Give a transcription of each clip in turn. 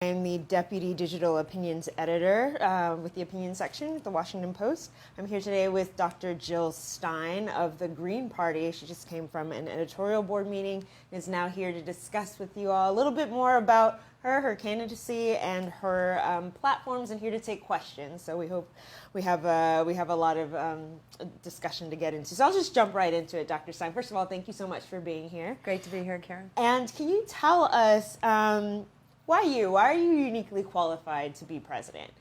I'm the Deputy Digital Opinions Editor with the Opinion section at the Washington Post. I'm here today with Dr. Jill Stein of the Green Party. She just came from an editorial board meeting and is now here to discuss with you all a little bit more about her candidacy, and her platforms, and here to take questions. So we hope we have a lot of discussion to get into. So I'll just jump right into it, Dr. Stein. First of all, thank you so much for being here. Great to be here, Karen. And can you tell us why are you uniquely qualified to be president?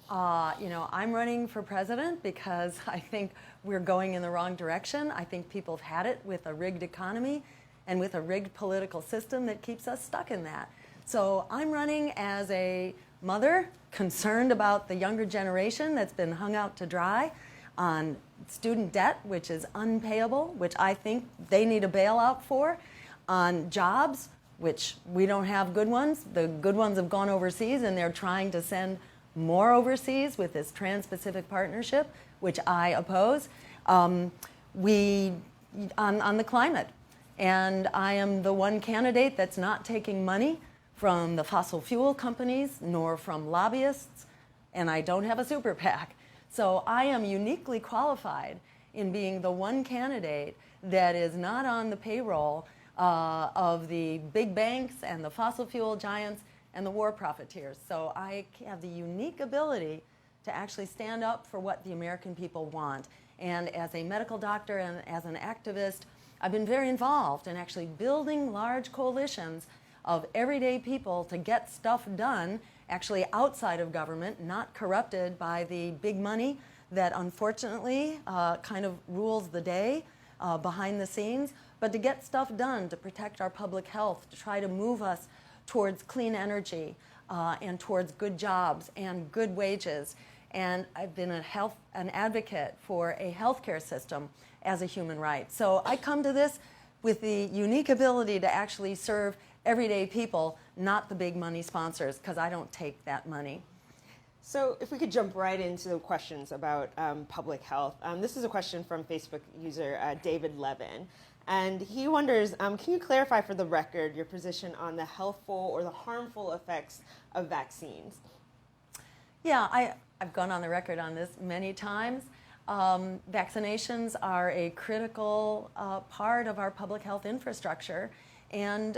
I'm running for president because I think we're going in the wrong direction. I think people have had it with a rigged economy and with a rigged political system that keeps us stuck in that. So I'm running as a mother concerned about the younger generation that's been hung out to dry on student debt, which is unpayable, which I think they need a bailout for, on jobs, which we don't have good ones. The good ones have gone overseas, and they're trying to send more overseas with this Trans-Pacific Partnership, which I oppose. On the climate. And I am the one candidate that's not taking money from the fossil fuel companies, nor from lobbyists, and I don't have a super PAC. So I am uniquely qualified in being the one candidate that is not on the payroll of the big banks and the fossil fuel giants and the war profiteers. So I have the unique ability to actually stand up for what the American people want. And as a medical doctor and as an activist, I've been very involved in actually building large coalitions of everyday people to get stuff done, actually outside of government, not corrupted by the big money that unfortunately kind of rules the day behind the scenes, but to get stuff done to protect our public health, to try to move us towards clean energy and towards good jobs and good wages. And I've been an advocate for a healthcare system as a human right. So I come to this with the unique ability to actually serve everyday people, not the big money sponsors, because I don't take that money. So if we could jump right into the questions about public health. This is a question from Facebook user David Levin. And he wonders, can you clarify for the record your position on the healthful or the harmful effects of vaccines? Yeah, I've gone on the record on this many times. Vaccinations are a critical part of our public health infrastructure, and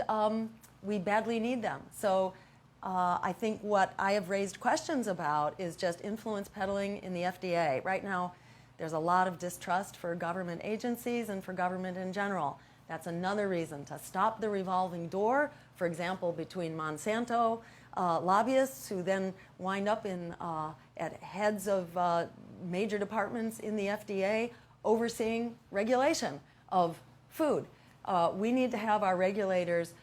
we badly need them. So I think what I have raised questions about is just influence peddling in the FDA. Right now, there's a lot of distrust for government agencies and for government in general. That's another reason to stop the revolving door, for example, between Monsanto lobbyists who then wind up at heads of major departments in the FDA overseeing regulation of food. We need to have our regulators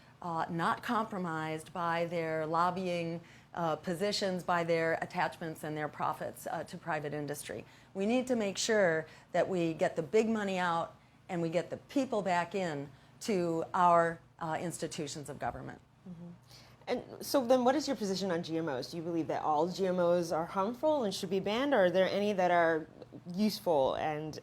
not compromised by their lobbying positions, by their attachments and their profits to private industry. We need to make sure that we get the big money out and we get the people back in to our institutions of government. Mm-hmm. And so then what is your position on GMOs? Do you believe that all GMOs are harmful and should be banned, or are there any that are useful and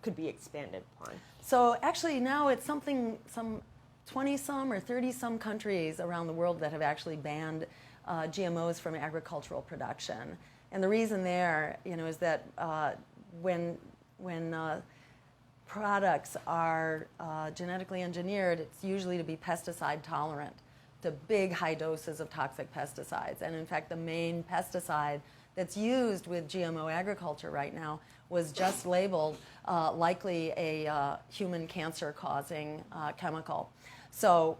could be expanded upon? So actually now it's some 20-some or 30-some countries around the world that have actually banned GMOs from agricultural production. And the reason there, is that when products are genetically engineered, it's usually to be pesticide tolerant, to big high doses of toxic pesticides. And in fact, the main pesticide that's used with GMO agriculture right now was just labeled likely a human cancer-causing chemical. So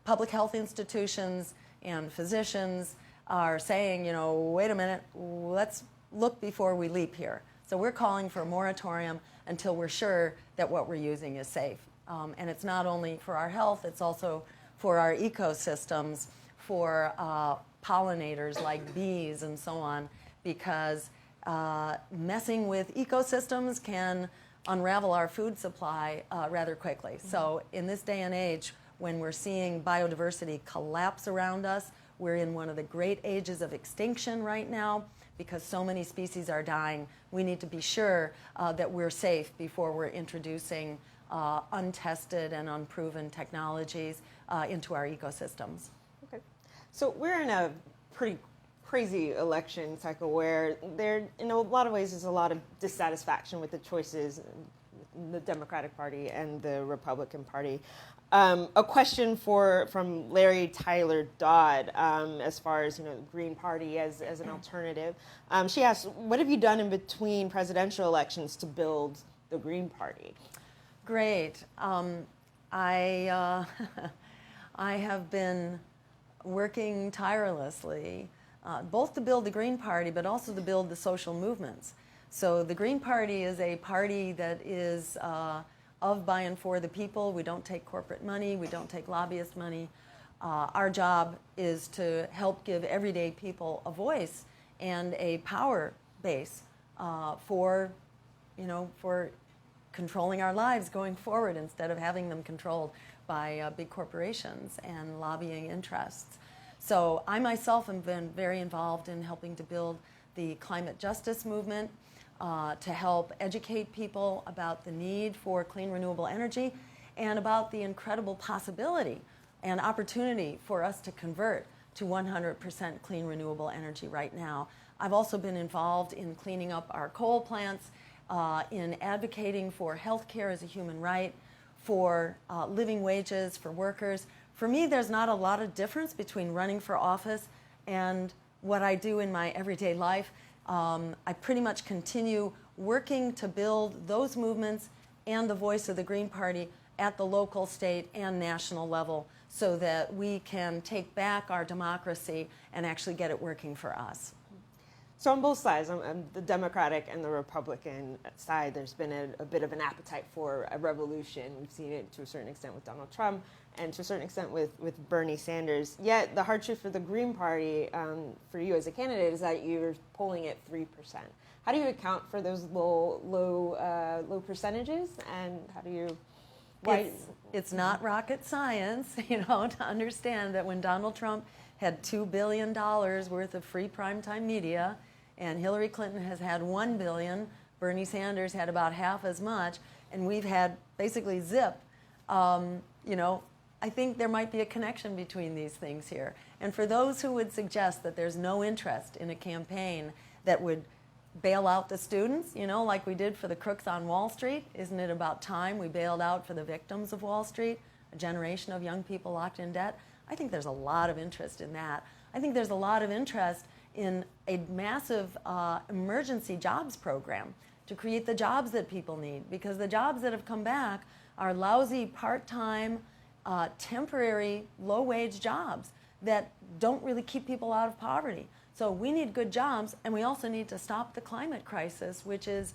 public health institutions and physicians are saying, wait a minute, let's look before we leap here. So we're calling for a moratorium until we're sure that what we're using is safe. And it's not only for our health, it's also for our ecosystems, for pollinators like bees and so on, because messing with ecosystems can unravel our food supply rather quickly. Mm-hmm. So in this day and age, when we're seeing biodiversity collapse around us, we're in one of the great ages of extinction right now because so many species are dying. We need to be sure that we're safe before we're introducing untested and unproven technologies into our ecosystems. Okay. So we're in a pretty crazy election cycle where there, in a lot of ways, there's a lot of dissatisfaction with the choices in the Democratic Party and the Republican Party. A question from Larry Tyler Dodd, as far as the Green Party as an alternative. She asked, "What have you done in between presidential elections to build the Green Party?" Great. I I have been working tirelessly, both to build the Green Party, but also to build the social movements. So the Green Party is a party that is of, by, and for the people. We don't take corporate money. We don't take lobbyist money. Our job is to help give everyday people a voice and a power base for controlling our lives going forward instead of having them controlled by big corporations and lobbying interests. So I myself have been very involved in helping to build the climate justice movement, to help educate people about the need for clean renewable energy and about the incredible possibility and opportunity for us to convert to 100% clean renewable energy right now. I've also been involved in cleaning up our coal plants, in advocating for health care as a human right, for living wages for workers. For me, there's not a lot of difference between running for office and what I do in my everyday life. I pretty much continue working to build those movements and the voice of the Green Party at the local, state, and national level so that we can take back our democracy and actually get it working for us. So on both sides, on the Democratic and the Republican side, there's been a bit of an appetite for a revolution. We've seen it to a certain extent with Donald Trump and to a certain extent with Bernie Sanders. Yet the hard truth for the Green Party, for you as a candidate, is that you're polling at 3%. How do you account for those low percentages, and how do you... It's not rocket science, to understand that when Donald Trump had $2 billion worth of free primetime media, and Hillary Clinton has had $1 billion, Bernie Sanders had about half as much, and we've had basically zip. I think there might be a connection between these things here. And for those who would suggest that there's no interest in a campaign that would bail out the students, like we did for the crooks on Wall Street, isn't it about time we bailed out for the victims of Wall Street, a generation of young people locked in debt? I think there's a lot of interest in that. I think there's a lot of interest in a massive emergency jobs program to create the jobs that people need, because the jobs that have come back are lousy, part-time, temporary, low-wage jobs that don't really keep people out of poverty. So we need good jobs, and we also need to stop the climate crisis, which is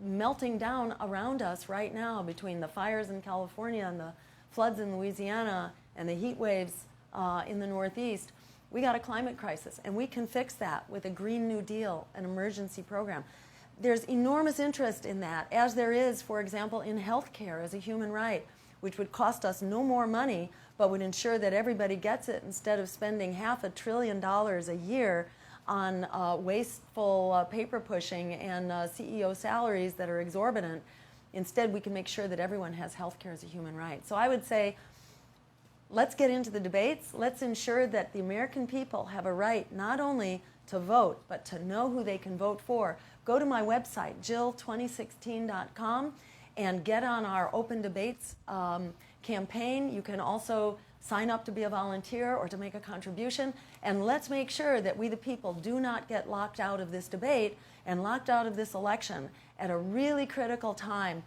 melting down around us right now between the fires in California and the floods in Louisiana and the heat waves in the Northeast. We got a climate crisis, and we can fix that with a Green New Deal, an emergency program. There's enormous interest in that, as there is, for example, in health care as a human right, which would cost us no more money, but would ensure that everybody gets it instead of spending $500 billion a year on wasteful paper pushing and CEO salaries that are exorbitant. Instead, we can make sure that everyone has health care as a human right. So I would say, let's get into the debates. Let's ensure that the American people have a right not only to vote, but to know who they can vote for. Go to my website, jill2016.com, and get on our open debates campaign. You can also sign up to be a volunteer or to make a contribution. And let's make sure that we, the people, do not get locked out of this debate and locked out of this election at a really critical time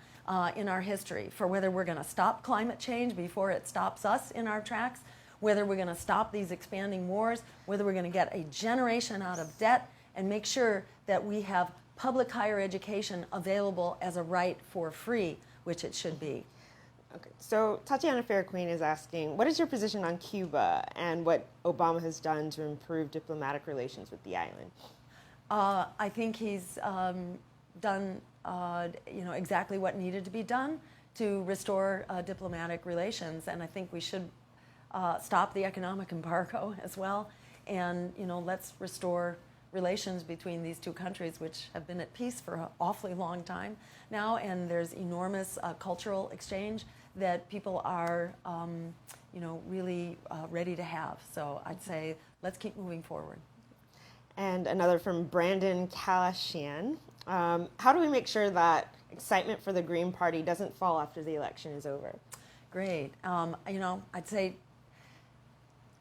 in our history for whether we're going to stop climate change before it stops us in our tracks, whether we're going to stop these expanding wars, whether we're going to get a generation out of debt, and make sure that we have public higher education available as a right for free, which it should be. Okay, so Tatiana Fairqueen is asking, what is your position on Cuba and what Obama has done to improve diplomatic relations with the island? I think he's done exactly what needed to be done to restore diplomatic relations, and I think we should stop the economic embargo as well, and let's restore relations between these two countries, which have been at peace for an awfully long time now, and there's enormous cultural exchange that people are, really ready to have. So I'd say let's keep moving forward. And another from Brandon Kalashian. How do we make sure that excitement for the Green Party doesn't fall after the election is over? Great. I'd say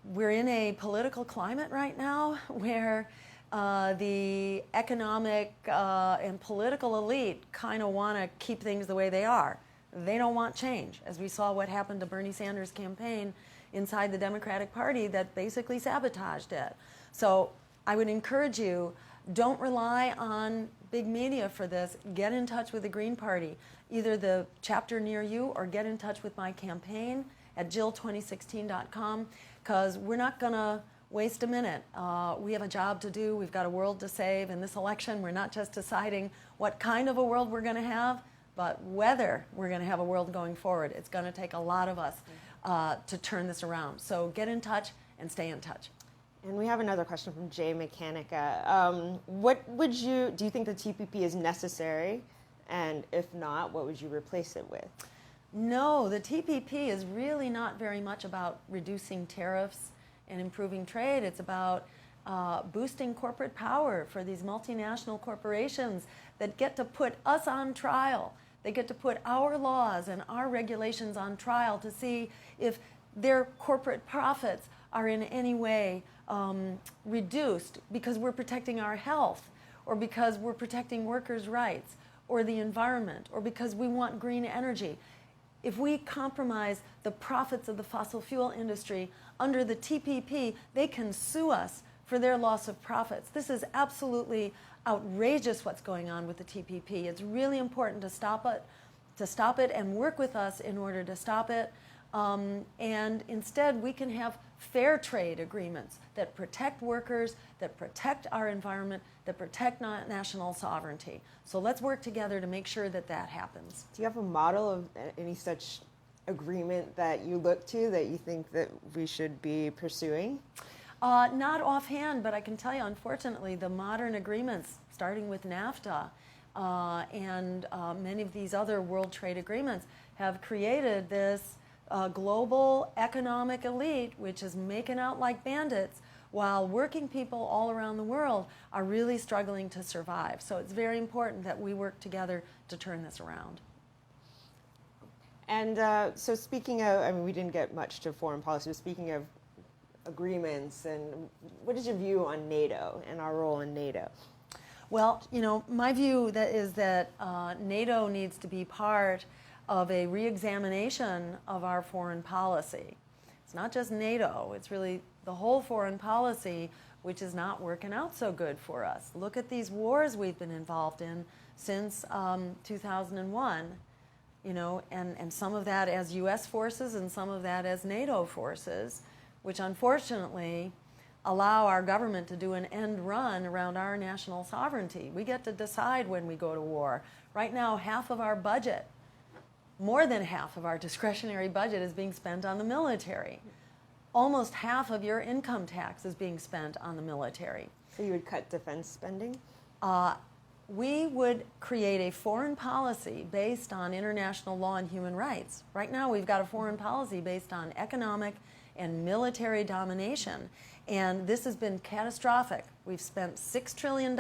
we're in a political climate right now where the economic and political elite kind of want to keep things the way they are. They don't want change, as we saw what happened to Bernie Sanders' campaign inside the Democratic Party that basically sabotaged it. So I would encourage you, don't rely on big media for this. Get in touch with the Green Party, either the chapter near you or get in touch with my campaign at jill2016.com, because we're not going to waste a minute. We have a job to do. We've got a world to save. In this election, we're not just deciding what kind of a world we're going to have, but whether we're going to have a world going forward. It's going to take a lot of us to turn this around. So get in touch and stay in touch. And we have another question from Jay Mechanica. Do you think the TPP is necessary? And if not, what would you replace it with? No, the TPP is really not very much about reducing tariffs and improving trade. It's about boosting corporate power for these multinational corporations that get to put us on trial. They get to put our laws and our regulations on trial to see if their corporate profits are in any way reduced because we're protecting our health, or because we're protecting workers' rights, or the environment, or because we want green energy. If we compromise the profits of the fossil fuel industry under the TPP, they can sue us for their loss of profits. This is absolutely outrageous what's going on with the TPP. It's really important to stop it and work with us in order to stop it. And instead, we can have fair trade agreements that protect workers, that protect our environment, that protect national sovereignty. So let's work together to make sure that that happens. Do you have a model of any such agreement that you look to that you think that we should be pursuing? Not offhand, but I can tell you, unfortunately, the modern agreements, starting with NAFTA and many of these other world trade agreements, have created this global economic elite, which is making out like bandits, while working people all around the world are really struggling to survive. So it's very important that we work together to turn this around. And so speaking of, we didn't get much to foreign policy, but speaking of agreements, and what is your view on NATO and our role in NATO? Well, my view is that NATO needs to be part of a re-examination of our foreign policy. It's not just NATO, it's really the whole foreign policy, which is not working out so good for us. Look at these wars we've been involved in since 2001, and some of that as U.S. forces and some of that as NATO forces, which unfortunately allow our government to do an end run around our national sovereignty. We get to decide when we go to war. Right now, half of our budget, more than half of our discretionary budget, is being spent on the military. Almost half of your income tax is being spent on the military. So you would cut defense spending? We would create a foreign policy based on international law and human rights. Right now, we've got a foreign policy based on economic and military domination, and this has been catastrophic. We've spent $6 trillion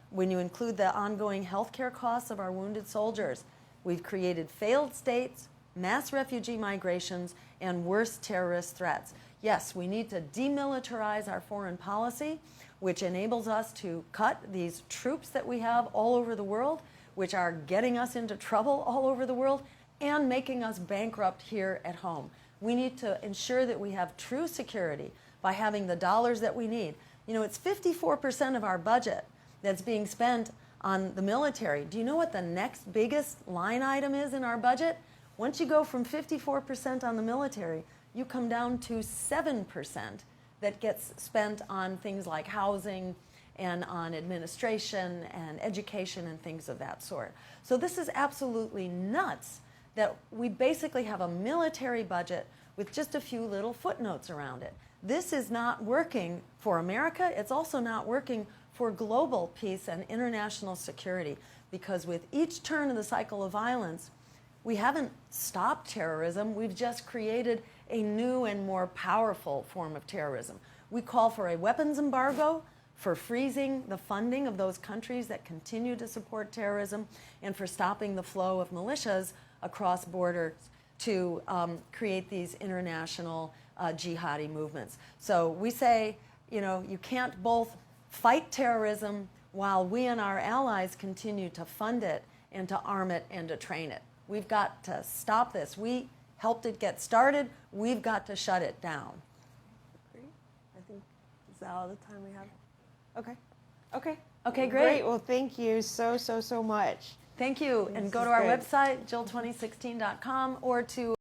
when you include the ongoing health care costs of our wounded soldiers. We've created failed states, mass refugee migrations, and worse terrorist threats. Yes, we need to demilitarize our foreign policy, which enables us to cut these troops that we have all over the world, which are getting us into trouble all over the world and making us bankrupt here at home. We need to ensure that we have true security by having the dollars that we need. It's 54% of our budget that's being spent on the military. Do you know what the next biggest line item is in our budget? Once you go from 54% on the military, you come down to 7% that gets spent on things like housing and on administration and education and things of that sort. So this is absolutely nuts that we basically have a military budget with just a few little footnotes around it. This is not working for America. It's also not working for global peace and international security, because with each turn of the cycle of violence, we haven't stopped terrorism, we've just created a new and more powerful form of terrorism. We call for a weapons embargo, for freezing the funding of those countries that continue to support terrorism, and for stopping the flow of militias across borders to create these international jihadi movements. So we say, you can't both fight terrorism while we and our allies continue to fund it and to arm it and to train it. We've got to stop this. We helped it get started. We've got to shut it down. Great. I think, is that all the time we have? Okay. Okay, great. Well, thank you so much. Thank you. And go to our website, jill2016.com, or to